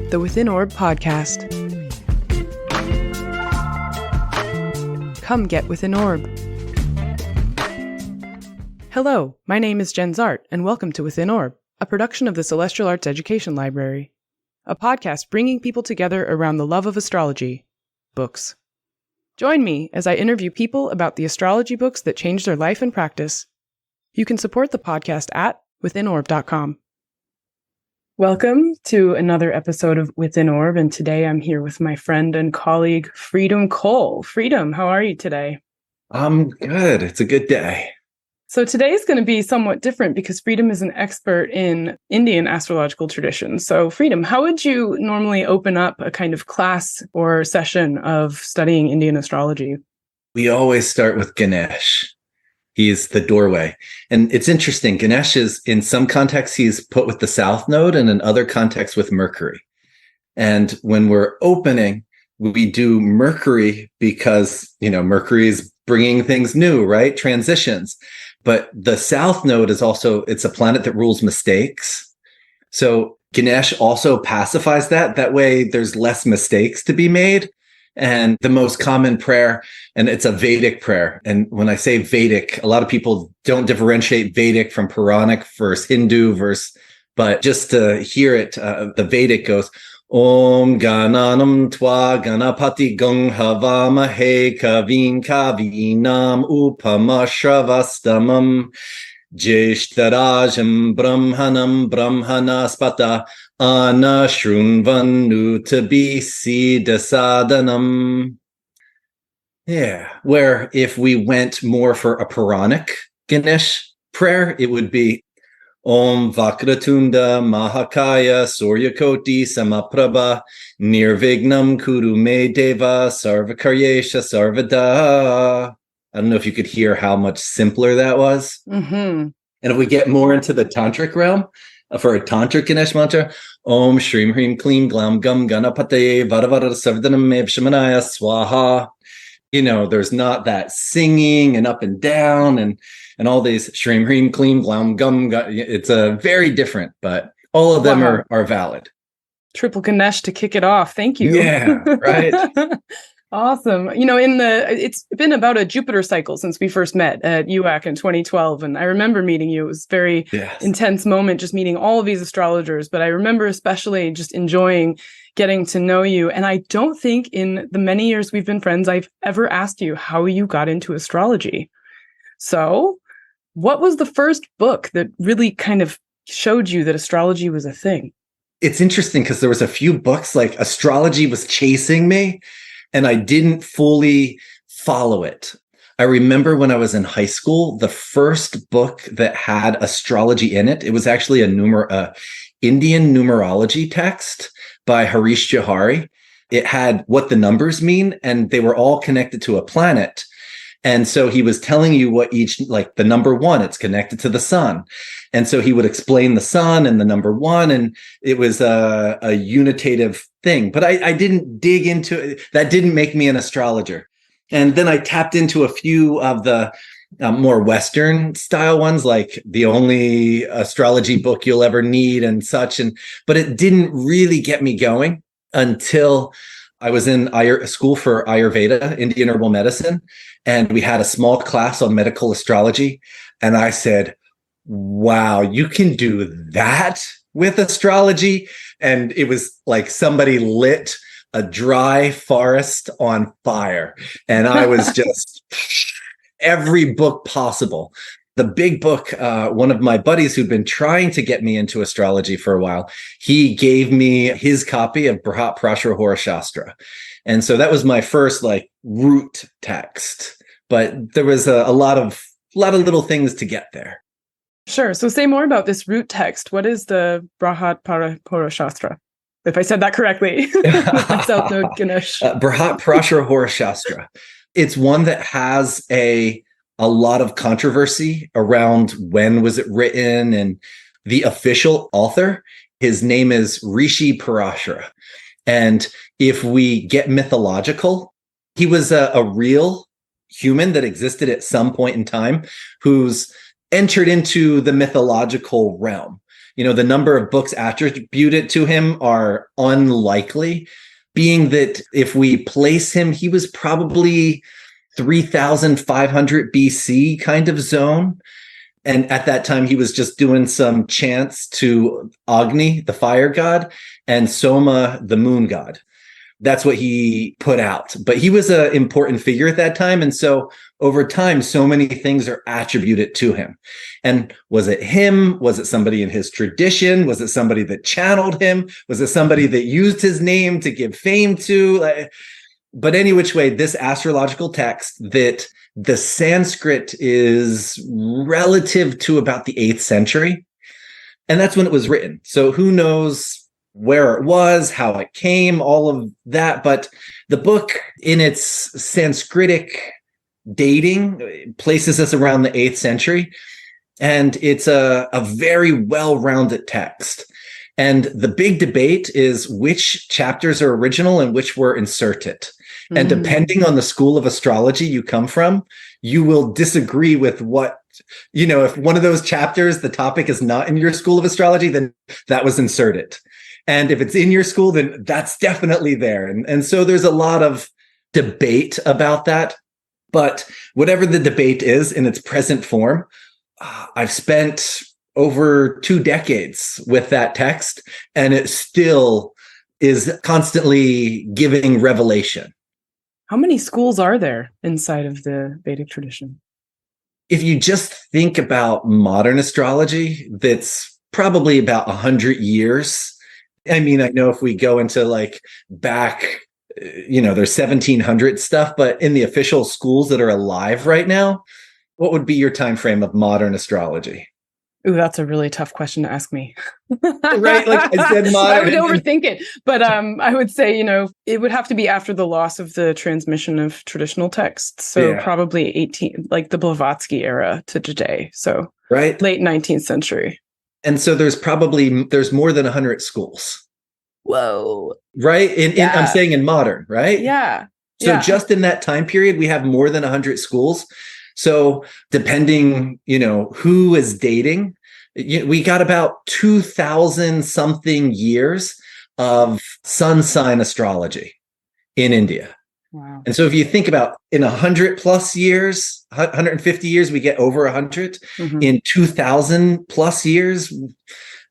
the Within Orb podcast. Come get Within Orb. Hello, my name is Jenn Zahrt, and welcome to Within Orb, a production of the Celestial Arts Education Library, a podcast bringing people together around the love of astrology, books. Join me as I interview people about the astrology books that changed their life and practice. You can support the podcast at withinorb.com. Welcome to another episode of Within Orb, and today I'm here with my friend and colleague, Freedom Cole. Freedom, how are you today? I'm good. It's a good day. So today is going to be somewhat different because Freedom is an expert in Indian astrological traditions. So Freedom, how would you normally open up a kind of class or session of studying Indian astrology? We always start with Ganesh. He's the doorway. And it's interesting. Ganesh is, in some contexts, he's put with the South Node, and in other contexts with Mercury. And when we're opening, we do Mercury because, Mercury is bringing things new, right? Transitions. But the South Node is also, it's a planet that rules mistakes. So Ganesh also pacifies that. That way there's less mistakes to be made. And the most common prayer, and it's a Vedic prayer. And when I say Vedic, a lot of people don't differentiate Vedic from Puranic versus Hindu versus, but just to hear it, the Vedic goes, Om Gananam Twa Ganapati Gung Havamahe Kavin Kavinam Upama Shravastamam Jeshtarajam Brahmanam Brahmanaspata Anashrunvanu Tabisi Dasadanam. Yeah, where if we went more for a Puranic Ganesh prayer, it would be Om Vakratunda Mahakaya Suryakoti Samaprabha Nirvignam Kuru Me Deva Sarvakaryesha Sarvada. I don't know if you could hear how much simpler that was. Mm-hmm. And if we get more into the tantric realm, for a tantric Ganesh mantra, Om Shrim Hrim Klim Glam Gum Ganapate Varavara Savdanam Mevshamanaya Swaha. There's not that singing and up and down and all these Shrim Hrim Klim Glam Gum. It's very different, but all of them are valid. Triple Ganesh to kick it off. Thank you. Yeah, right. Awesome. It's been about a Jupiter cycle since we first met at UAC in 2012. And I remember meeting you. It was a very intense moment, just meeting all of these astrologers. But I remember especially just enjoying getting to know you. And I don't think in the many years we've been friends, I've ever asked you how you got into astrology. So what was the first book that really kind of showed you that astrology was a thing? It's interesting because there was a few books, like astrology was chasing me, and I didn't fully follow it. I remember when I was in high school, the first book that had astrology in it, it was actually a Indian numerology text by Harish Johari. It had what the numbers mean, and they were all connected to a planet. And so he was telling you what each, like the number one, it's connected to the sun. And so he would explain the sun and the number one, and it was a unitative thing. But I didn't dig into it. That didn't make me an astrologer. And then I tapped into a few of the more Western style ones, like the only astrology book you'll ever need and such. But it didn't really get me going until I was in school for Āyurveda, Indian herbal medicine, and we had a small class on medical astrology. And I said, wow, you can do that with astrology? And it was like somebody lit a dry forest on fire. And I was just every book possible. The big book, one of my buddies who'd been trying to get me into astrology for a while, he gave me his copy of Brihat Parasara Hora Shastra. And so that was my first root text. But there was a lot of little things to get there. Sure. So say more about this root text. What is the Brihat Parasara Hora Shastra? If I said that correctly. Myself, no Ganesh. Brihat Parashara Hora Shastra. It's one that has a lot of controversy around when was it written, and the official author, his name is Maharishi Parasara. And if we get mythological, he was a real human that existed at some point in time who's entered into the mythological realm. the number of books attributed to him are unlikely, being that if we place him, he was probably 3,500 BC kind of zone. And at that time, he was just doing some chants to Agni, the fire god, and Soma, the moon god. That's what he put out. But he was an important figure at that time. And so over time, so many things are attributed to him. And was it him? Was it somebody in his tradition? Was it somebody that channeled him? Was it somebody that used his name to give fame to? But any which way, this astrological text that the Sanskrit is relative to about the 8th century. And that's when it was written. So who knows where it was, how it came, all of that. But the book in its Sanskritic dating places us around the 8th century. And it's a very well-rounded text. And the big debate is which chapters are original and which were inserted. Mm-hmm. And depending on the school of astrology you come from, you will disagree with what, if one of those chapters, the topic is not in your school of astrology, then that was inserted. And if it's in your school, then that's definitely there. And so there's a lot of debate about that. But whatever the debate is in its present form, I've spent over 2 decades with that text, and it still is constantly giving revelation. How many schools are there inside of the Vedic tradition? If you just think about modern astrology, that's probably about 100 years. I mean, I know if we go into back, there's 1700 stuff, but in the official schools that are alive right now, what would be your time frame of modern astrology? Ooh, that's a really tough question to ask me. Right? Like I said, modern. I would overthink it. But I would say, it would have to be after the loss of the transmission of traditional texts. So probably the Blavatsky era to today. So right, late 19th century. And so there's more than 100 schools. Whoa. Right? I'm saying in modern, right? Yeah. So just in that time period, we have more than 100 schools. So depending, who is dating, we got about 2,000 something years of sun sign astrology in India. Wow. And so if you think about in 100 plus years, 150 years, we get over 100. Mm-hmm. In 2,000 plus years,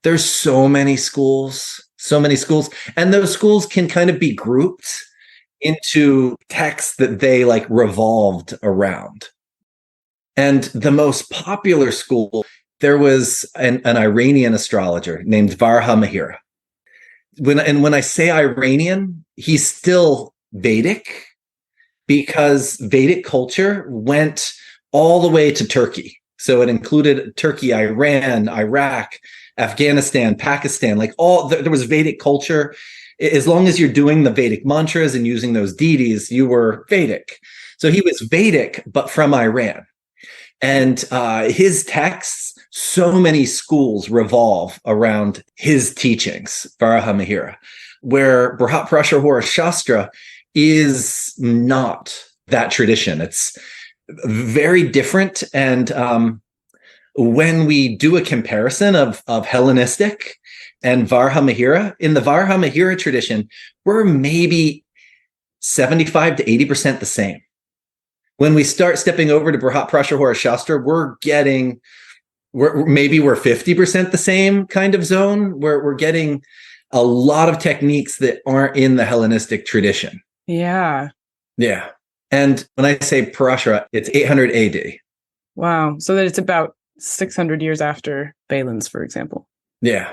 there's so many schools. And those schools can kind of be grouped into texts that they revolved around. And the most popular school, there was an Iranian astrologer named Varha. When I say Iranian, he's still Vedic, because Vedic culture went all the way to Turkey. So it included Turkey, Iran, Iraq, Afghanistan, Pakistan, there was Vedic culture. As long as you're doing the Vedic mantras and using those deities, you were Vedic. So he was Vedic, but from Iran. And his texts, so many schools revolve around his teachings, Varha, where Brihat Parasara Hora Shastra is not that tradition. It's very different. And when we do a comparison of Hellenistic and Varha, in the Varha tradition, we're maybe 75 to 80% the same. When we start stepping over to Brihat Parashara Hora Shastra, we're 50% the same kind of zone, where we're getting a lot of techniques that aren't in the Hellenistic tradition. Yeah. Yeah. And when I say Parashara, it's 800 AD. Wow. So that it's about 600 years after Valens, for example. Yeah.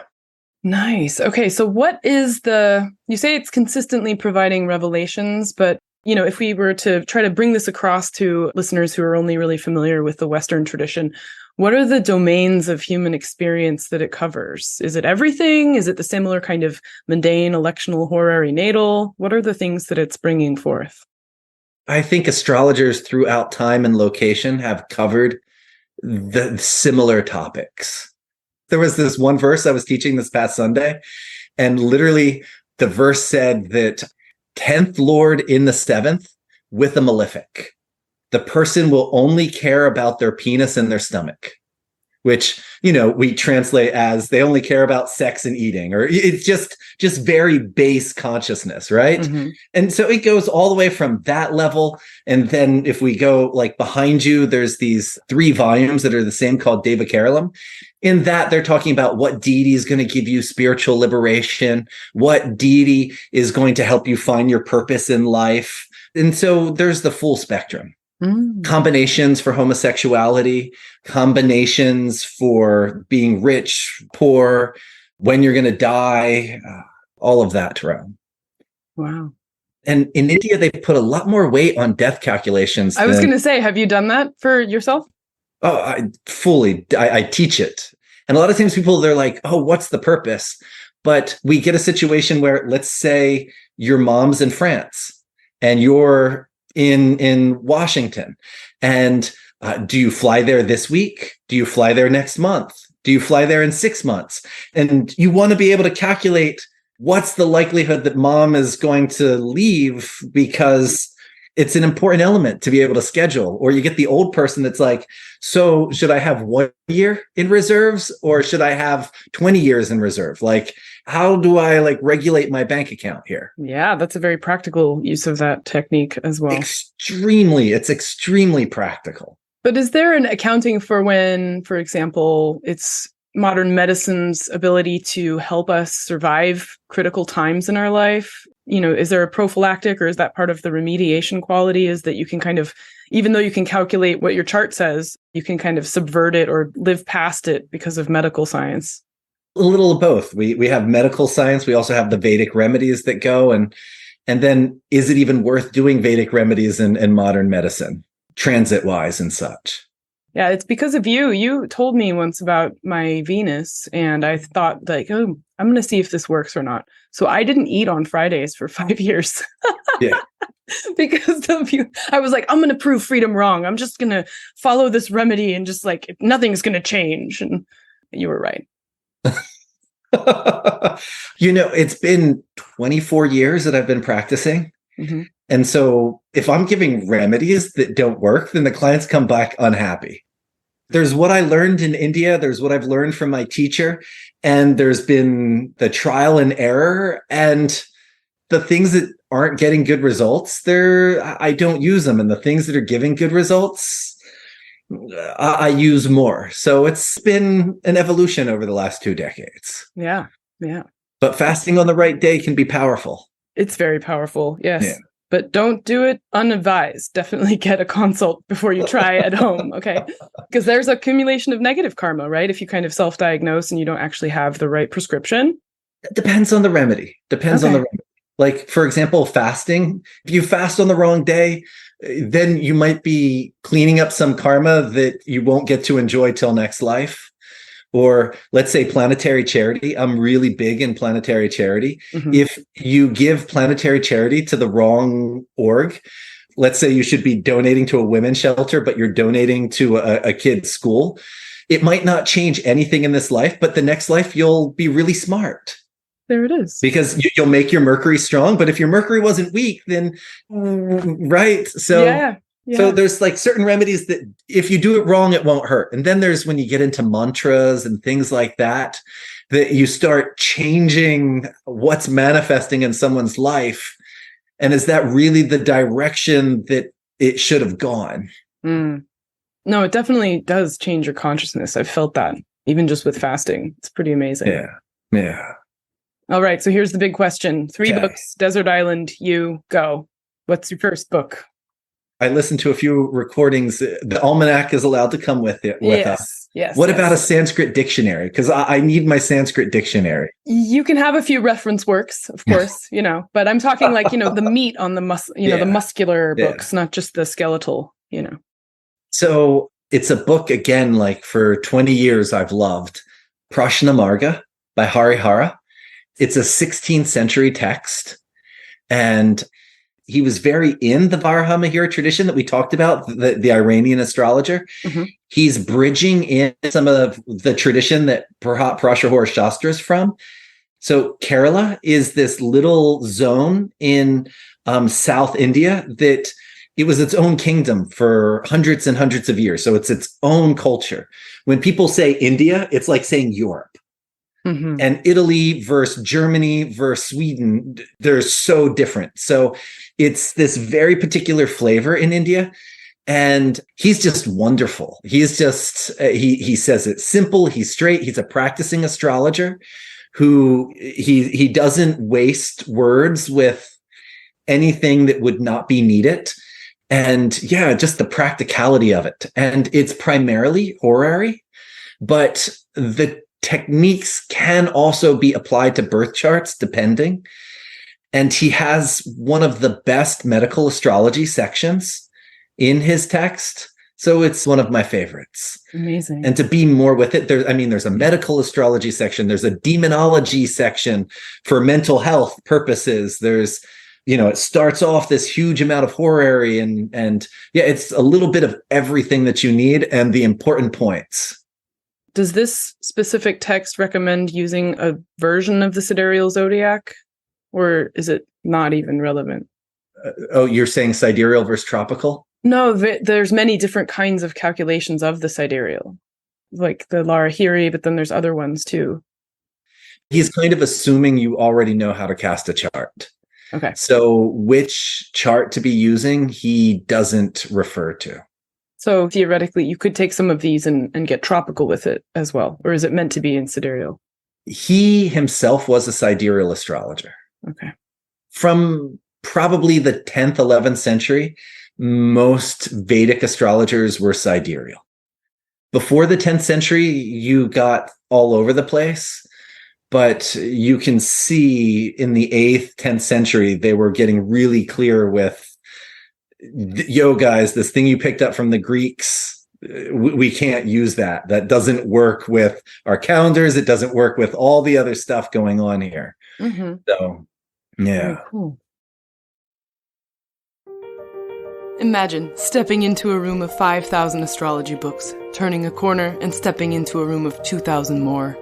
Nice. Okay. So what is you say it's consistently providing revelations, but if we were to try to bring this across to listeners who are only really familiar with the Western tradition, what are the domains of human experience that it covers? Is it everything? Is it the similar kind of mundane, electional, horary, natal? What are the things that it's bringing forth? I think astrologers throughout time and location have covered the similar topics. There was this one verse I was teaching this past Sunday, and literally the verse said that 10th Lord in the 7th with a malefic. The person will only care about their penis and their stomach. which, we translate as they only care about sex and eating, or it's just very base consciousness, right? Mm-hmm. And so it goes all the way from that level. And then if we go like behind you, there's these 3 volumes that are the same called Deva Keralam. In that, they're talking about what deity is going to give you spiritual liberation, what deity is going to help you find your purpose in life. And so there's the full spectrum. Combinations for homosexuality, combinations for being rich, poor, when you're going to die, all of that to run. Wow. And in India, they put a lot more weight on death calculations. I was going to say, have you done that for yourself? Oh, I teach it. And a lot of times people, they're like, oh, what's the purpose? But we get a situation where, let's say your mom's in France and you're in Washington. And do you fly there this week? Do you fly there next month? Do you fly there in 6 months? And you want to be able to calculate what's the likelihood that mom is going to leave, because it's an important element to be able to schedule. Or you get the old person that's like, so should I have 1 year in reserves or should I have 20 years in reserve? Like, how do I regulate my bank account here? Yeah, that's a very practical use of that technique as well. It's extremely practical. But is there an accounting for when, for example, it's modern medicine's ability to help us survive critical times in our life? Is there a prophylactic, or is that part of the remediation quality, is that you can kind of, even though you can calculate what your chart says, you can kind of subvert it or live past it because of medical science? A little of both. We have medical science. We also have the Vedic remedies that go. And then is it even worth doing Vedic remedies in modern medicine, transit-wise and such? Yeah, it's because of you. You told me once about my Venus, and I thought oh, I'm going to see if this works or not. So I didn't eat on Fridays for 5 years. Yeah. Because of you. I was like, I'm going to prove freedom wrong. I'm just going to follow this remedy and just nothing's going to change. And you were right. It's been 24 years that I've been practicing. Mm-hmm. And so if I'm giving remedies that don't work, then the clients come back unhappy. There's what I learned in India. There's what I've learned from my teacher. And there's been the trial and error. And the things that aren't getting good results, I don't use them. And the things that are giving good results, I use more. So it's been an evolution over the last 2 decades. Yeah. Yeah. But fasting on the right day can be powerful. It's very powerful. Yes. Yeah. But don't do it unadvised. Definitely get a consult before you try at home. Okay. Because there's accumulation of negative karma, right? If you kind of self-diagnose and you don't actually have the right prescription. It depends on the remedy. On the remedy. Like, for example, fasting. If you fast on the wrong day, then you might be cleaning up some karma that you won't get to enjoy till next life. Or let's say planetary charity. I'm really big in planetary charity. Mm-hmm. If you give planetary charity to the wrong org, let's say you should be donating to a women's shelter, but you're donating to a kid's school, it might not change anything in this life, but the next life you'll be really smart. There it is. Because you'll make your Mercury strong, but if your Mercury wasn't weak, then right. So yeah. So there's certain remedies that if you do it wrong, it won't hurt. And then there's when you get into mantras and things like that you start changing what's manifesting in someone's life. And is that really the direction that it should have gone? No, it definitely does change your consciousness. I've felt that even just with fasting. It's pretty amazing. Yeah. Yeah. All right. So here's the big question. 3 books, Desert Island, you go. What's your first book? I listened to a few recordings. The almanac is allowed to come with us. Yes. What about a Sanskrit dictionary? Because I need my Sanskrit dictionary. You can have a few reference works, of course, but I'm talking the meat on the the muscular books, not just the skeletal, So it's a book, again, for 20 years I've loved. Prashna Marga by Harihara. It's a 16th century text. And he was very in the Varaha Mahira tradition that we talked about, the Iranian astrologer. Mm-hmm. He's bridging in some of the tradition that Brihat Parasara Hora Shastra is from. So Kerala is this little zone in South India that it was its own kingdom for hundreds and hundreds of years. So it's its own culture. When people say India, it's like saying Europe. Mm-hmm. And Italy versus Germany versus Sweden, they're so different. So it's this very particular flavor in India. And he's just wonderful. He's just, he says it's simple. He's straight. He's a practicing astrologer who he doesn't waste words with anything that would not be needed. And yeah, just the practicality of it. And it's primarily horary, but the techniques can also be applied to birth charts, depending. And he has one of the best medical astrology sections in his text. So it's one of my favorites. Amazing. And to be more with it, there's a medical astrology section. There's a demonology section for mental health purposes. There's, it starts off this huge amount of horary and yeah, it's a little bit of everything that you need and the important points. Does this specific text recommend using a version of the sidereal zodiac, or is it not even relevant? You're saying sidereal versus tropical? No, there's many different kinds of calculations of the sidereal, like the Harihara, but then there's other ones too. He's kind of assuming you already know how to cast a chart. Okay. So which chart to be using, he doesn't refer to. So theoretically, you could take some of these and get tropical with it as well. Or is it meant to be in sidereal? He himself was a sidereal astrologer. Okay. From probably the 10th, 11th century, most Vedic astrologers were sidereal. Before the 10th century, you got all over the place. But you can see in the 8th, 10th century, they were getting really clear with, yo, guys, this thing you picked up from the Greeks, we can't use that. That doesn't work with our calendars. It doesn't work with all the other stuff going on here. Mm-hmm. So, yeah. Very cool. Imagine stepping into a room of 5,000 astrology books, turning a corner and stepping into a room of 2,000 more.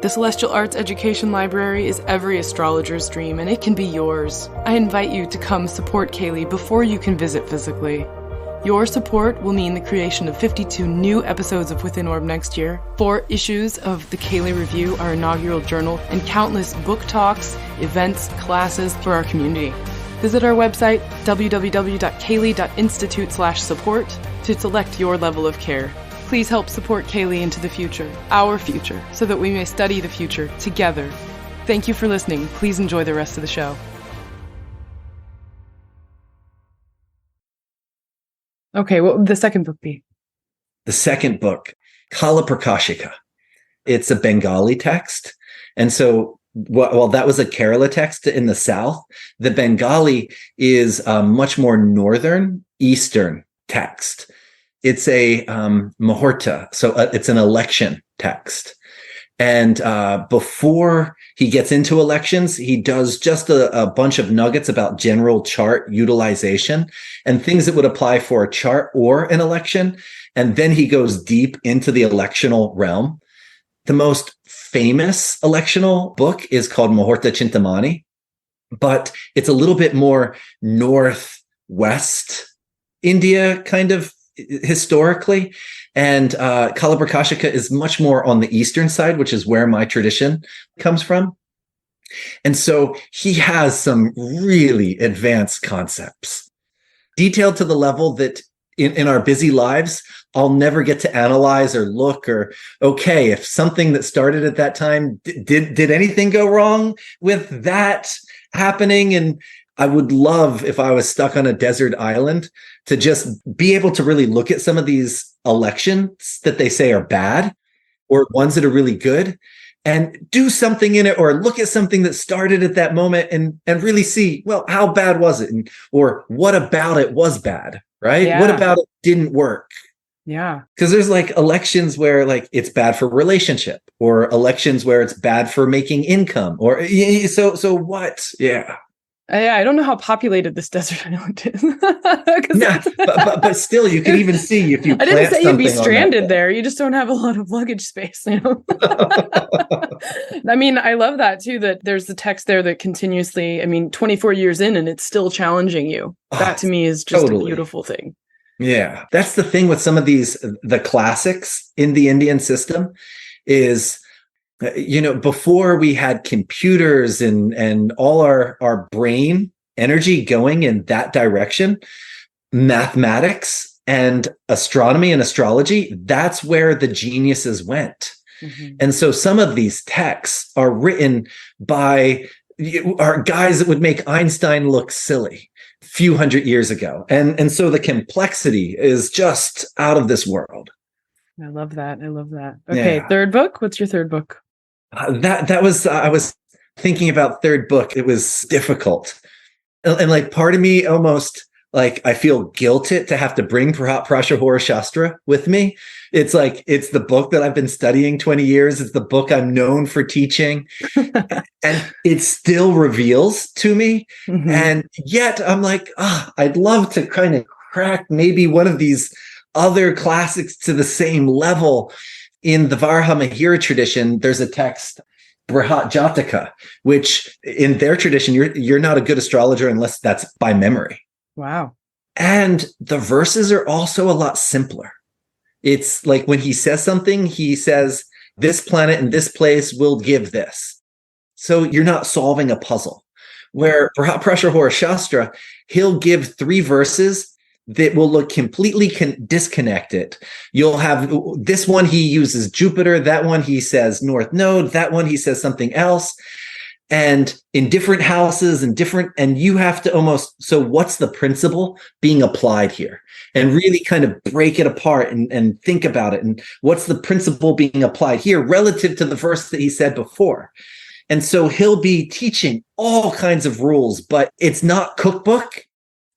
The Celestial Arts Education Library is every astrologer's dream, and it can be yours. I invite you to come support CAELi before you can visit physically. Your support will mean the creation of 52 new episodes of Within Orb next year, 4 issues of the CAELi Review, our inaugural journal, and countless book talks, events, classes for our community. Visit our website, www.caeli.institute/support, to select your level of care. Please help support CAELi into the future, our future, so that we may study the future together. Thank you for listening. Please enjoy the rest of the show. Okay, what would the second book be? The second book, Kalaprakashika. It's a Bengali text. And so while that was a Kerala text in the south, the Bengali is a much more northern, eastern text. It's a Muhurta, so it's an election text. And before he gets into elections, he does just a bunch of nuggets about general chart utilization and things that would apply for a chart or an election. And then he goes deep into the electional realm. The most famous electional book is called Muhurta Chintamani, but it's a little bit more northwest India kind of historically, and Kalaprakashika is much more on the eastern side, which is where my tradition comes from. And so he has some really advanced concepts, detailed to the level that in our busy lives, I'll never get to analyze or look or, okay, if something that started at that time, did anything go wrong with that happening? And I would love, if I was stuck on a desert island, to just be able to really look at some of these elections that they say are bad or ones that are really good and do something in it, or look at something that started at that moment and really see, well, how bad was it? Or what about it was bad, right? Yeah. What about it didn't work? Yeah. Because there's like elections where like it's bad for relationship, or elections where it's bad for making income, or so what? Yeah. I don't know how populated this desert island is. Nah, but still, you can even see if you I didn't say you'd be stranded on there. You just don't have a lot of luggage space, I mean, I love that too, that there's the text there that continuously, 24 years in and it's still challenging you. That to me is just a beautiful thing. Yeah. That's the thing with some of the classics in the Indian system is, before we had computers and all our brain energy going in that direction, mathematics and astronomy and astrology, that's where the geniuses went. Mm-hmm. And so some of these texts are written by guys that would make Einstein look silly a few hundred years ago. And so the complexity is just out of this world. I love that. Okay, yeah. Third book. What's your third book? That was, I was thinking about third book. It was difficult. And like part of me almost like I feel guilted to have to bring Brihat Parasara Hora Shastra with me. It's like, it's the book that I've been studying 20 years. It's the book I'm known for teaching. And it still reveals to me. Mm-hmm. And yet I'm like, I'd love to kind of crack maybe one of these other classics to the same level. In the Varaha Mahira tradition, there's a text, Brihat Jataka, which in their tradition, you're not a good astrologer unless that's by memory. Wow. And the verses are also a lot simpler. It's like when he says something, he says, this planet in this place will give this. So you're not solving a puzzle. Where Brihat Parashara Hora Shastra, he'll give 3 verses that will look completely disconnected. You'll have this one, he uses Jupiter. That one, he says North Node. That one, he says something else. And in different houses and you have to so what's the principle being applied here? And really kind of break it apart and think about it. And what's the principle being applied here relative to the verse that he said before? And so he'll be teaching all kinds of rules, but it's not cookbook.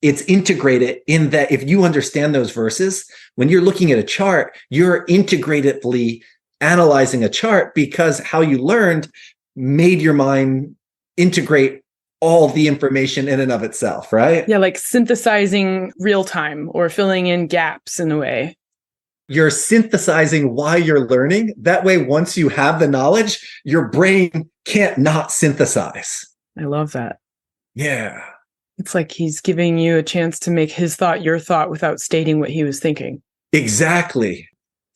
It's integrated in that if you understand those verses, when you're looking at a chart, you're integratedly analyzing a chart because how you learned made your mind integrate all the information in and of itself, right? Yeah, like synthesizing real time or filling in gaps in a way. You're synthesizing while you're learning. That way, once you have the knowledge, your brain can't not synthesize. I love that. Yeah. It's like he's giving you a chance to make his thought your thought without stating what he was thinking. Exactly.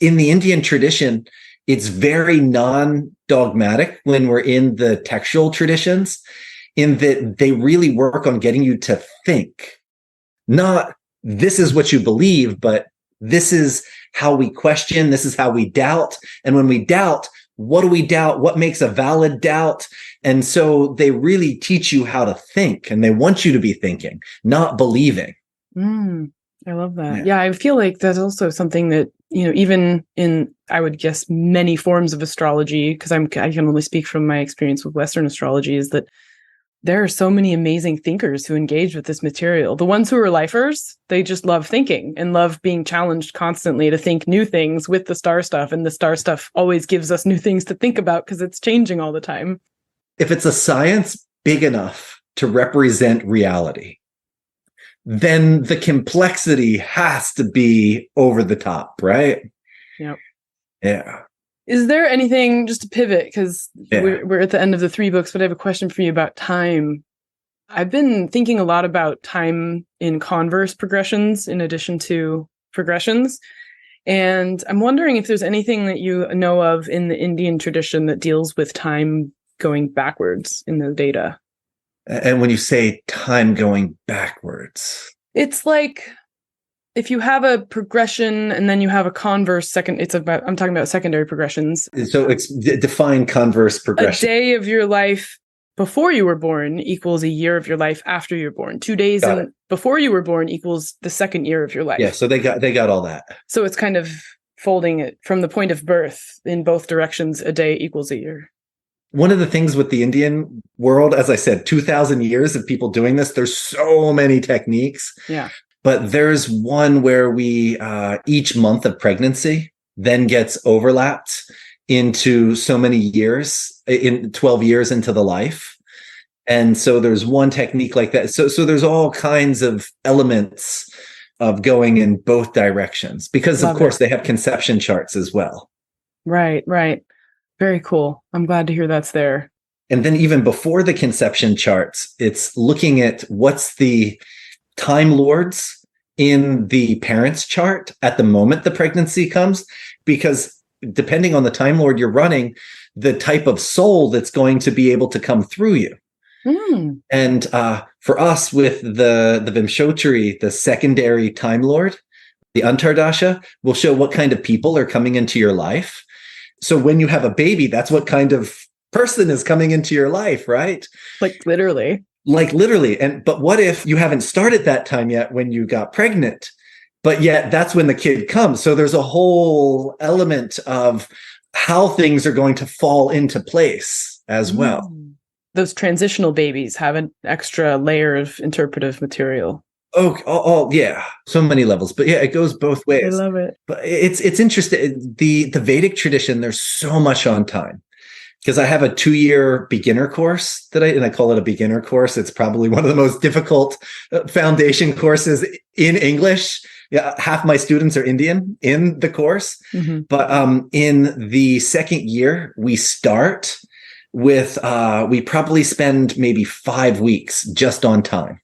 In the Indian tradition, it's very non-dogmatic when we're in the textual traditions, in that they really work on getting you to think. Not this is what you believe, but this is how we question, this is how we doubt. And when we doubt, what do we doubt? What makes a valid doubt? And so they really teach you how to think, and they want you to be thinking, not believing. I love that. Yeah, I feel like that's also something that, even in, I would guess, many forms of astrology, because I can only speak from my experience with Western astrology, is that there are so many amazing thinkers who engage with this material. The ones who are lifers, they just love thinking and love being challenged constantly to think new things with the star stuff. And the star stuff always gives us new things to think about because it's changing all the time. If it's a science big enough to represent reality, then the complexity has to be over the top, right? Yep. Yeah. Is there anything, just to pivot, because we're at the end of the 3 books, but I have a question for you about time. I've been thinking a lot about time in converse progressions in addition to progressions. And I'm wondering if there's anything that you know of in the Indian tradition that deals with time going backwards in the data. And when you say time going backwards, it's like if you have a progression and then you have a converse I'm talking about secondary progressions. So define converse progression. A day of your life before you were born equals a year of your life after you're born. 2 days before you were born equals the second year of your life. Yeah, so they got all that. So it's kind of folding it from the point of birth in both directions. A day equals a year. One of the things with the Indian world, as I said, 2,000 years of people doing this, there's so many techniques. Yeah. But there's one where we, each month of pregnancy then gets overlapped into so many years, in 12 years into the life. And so there's one technique like that. So there's all kinds of elements of going in both directions because, of course, they have conception charts as well. Right, right. Very cool. I'm glad to hear that's there. And then even before the conception charts, it's looking at what's the time lords in the parent's chart at the moment the pregnancy comes, because depending on the time lord you're running, the type of soul that's going to be able to come through you. And for us with the Vimshotri, the secondary time lord, the Antardasha will show what kind of people are coming into your life. So when you have a baby, that's what kind of person is coming into your life, right? Like literally. But what if you haven't started that time yet when you got pregnant, but yet that's when the kid comes? So there's a whole element of how things are going to fall into place as well. Those transitional babies have an extra layer of interpretive material. Oh, yeah. So many levels. But yeah, it goes both ways. I love it. But it's interesting. The Vedic tradition, there's so much on time. Because I have a 2-year beginner course and I call it a beginner course. It's probably one of the most difficult foundation courses in English. Yeah, half my students are Indian in the course. But in the second year, we start with, we probably spend maybe 5 weeks just on time.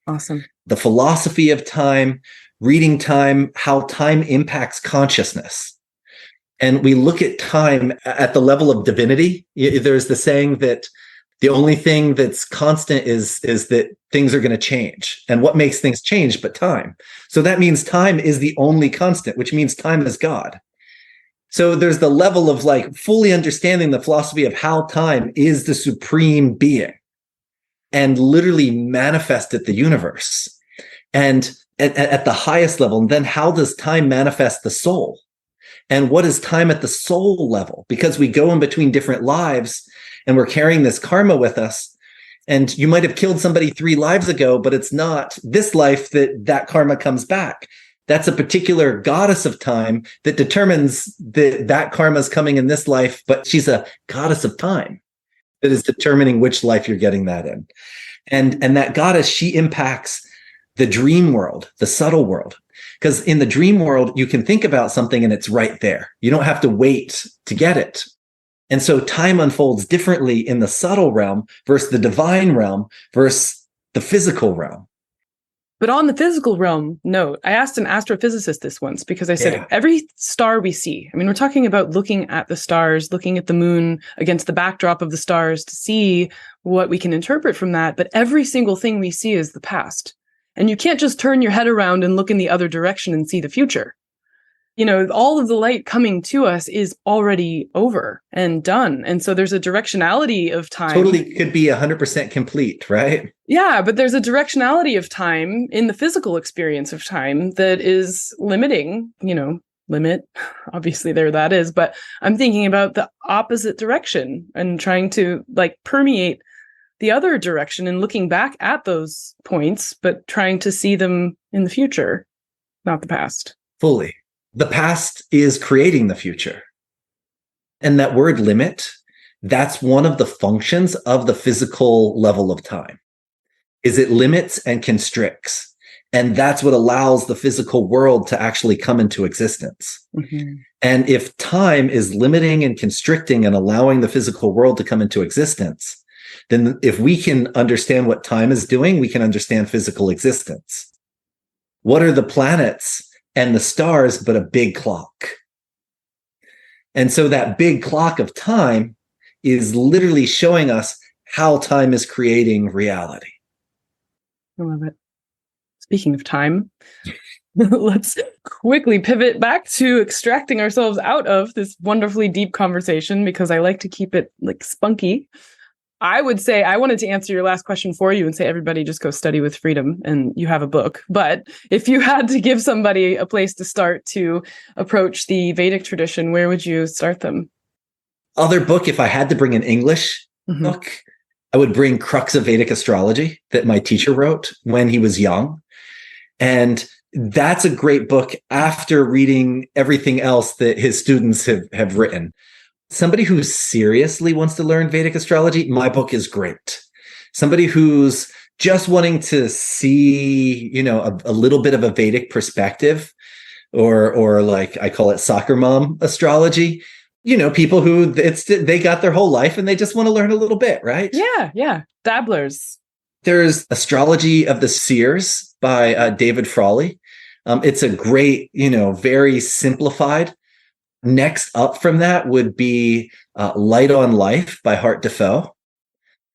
Awesome. The philosophy of time, reading time, how time impacts consciousness. And we look at time at the level of divinity. There's the saying that the only thing that's constant is that things are going to change. And what makes things change but time? So that means time is the only constant, which means time is God. So there's the level of like fully understanding the philosophy of how time is the supreme being and literally manifested the universe. And at the highest level, and then how does time manifest the soul? And what is time at the soul level? Because we go in between different lives and we're carrying this karma with us. And you might have killed somebody 3 lives ago, but it's not this life that karma comes back. That's a particular goddess of time that determines that karma is coming in this life, but she's a goddess of time that is determining which life you're getting that in. And that goddess, she impacts the dream world, the subtle world. Because in the dream world, you can think about something and it's right there. You don't have to wait to get it. And so time unfolds differently in the subtle realm versus the divine realm versus the physical realm. But on the physical realm note, I asked an astrophysicist this once because I said, every star we see, I mean, we're talking about looking at the stars, looking at the moon against the backdrop of the stars to see what we can interpret from that. But every single thing we see is the past. And you can't just turn your head around and look in the other direction and see the future. You know, all of the light coming to us is already over and done. And so there's a directionality of time. Totally could be 100% complete, right? Yeah, but there's a directionality of time in the physical experience of time that is limiting, limit. Obviously there that is, but I'm thinking about the opposite direction and trying to permeate the other direction and looking back at those points, but trying to see them in the future, not the past. Fully. The past is creating the future. And that word limit, that's one of the functions of the physical level of time, is it limits and constricts. And that's what allows the physical world to actually come into existence. And if time is limiting and constricting and allowing the physical world to come into existence, then if we can understand what time is doing, we can understand physical existence. What are the planets and the stars but a big clock? And so that big clock of time is literally showing us how time is creating reality. I love it. Speaking of time, let's quickly pivot back to extracting ourselves out of this wonderfully deep conversation because I like to keep it spunky. I would say I wanted to answer your last question for you and say everybody just go study with freedom and you have a book. But if you had to give somebody a place to start to approach the Vedic tradition, where would you start them? Other book, if I had to bring an English book, I would bring Crux of Vedic Astrology that my teacher wrote when he was young. And that's a great book after reading everything else that his students have written. Somebody who seriously wants to learn Vedic astrology, my book is great. somebody who's just wanting to see, a little bit of a Vedic perspective, or like I call it soccer mom astrology. People who they got their whole life and they just want to learn a little bit, right? Yeah. Dabblers. There's Astrology of the Seers by David Frawley. It's a great, very simplified. Next up from that would be Light on Life by Hart Defoe,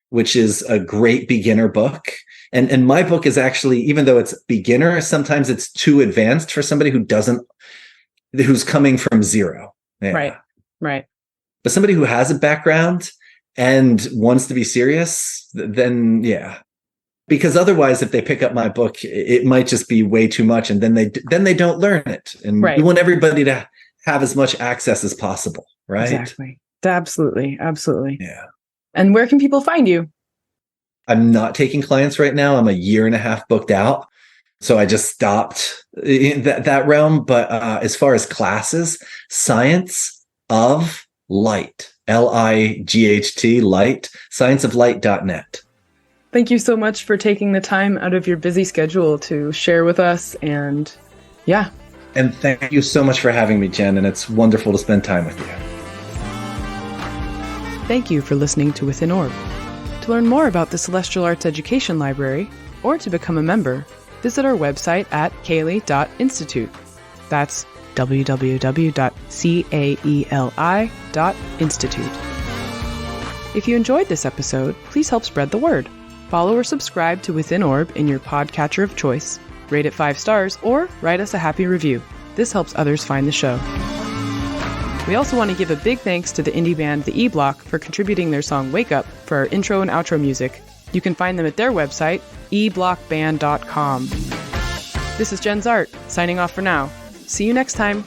which is a great beginner book. And my book is actually, even though it's beginner, sometimes it's too advanced for somebody who's coming from zero. Yeah. Right. But somebody who has a background and wants to be serious, then yeah. Because otherwise, if they pick up my book, it might just be way too much, and then they don't learn it. And we want everybody to have as much access as possible, right? Exactly. Absolutely. Yeah. And where can people find you? I'm not taking clients right now. I'm a year and a half booked out. So I just stopped in that realm. But as far as classes, Science of Light, LIGHT, light, scienceoflight.net. Thank you so much for taking the time out of your busy schedule to share with us. And yeah. And thank you so much for having me, Jen. And it's wonderful to spend time with you. Thank you for listening to Within Orb. To learn more about the Celestial Arts Education Library, or to become a member, visit our website at CAELi.institute. That's www.caeli.institute. If you enjoyed this episode, please help spread the word. Follow or subscribe to Within Orb in your podcatcher of choice, rate it 5 stars, or write us a happy review. This helps others find the show. We also want to give a big thanks to the indie band The E-Block for contributing their song Wake Up for our intro and outro music. You can find them at their website, eblockband.com. This is Jenn Zahrt, signing off for now. See you next time.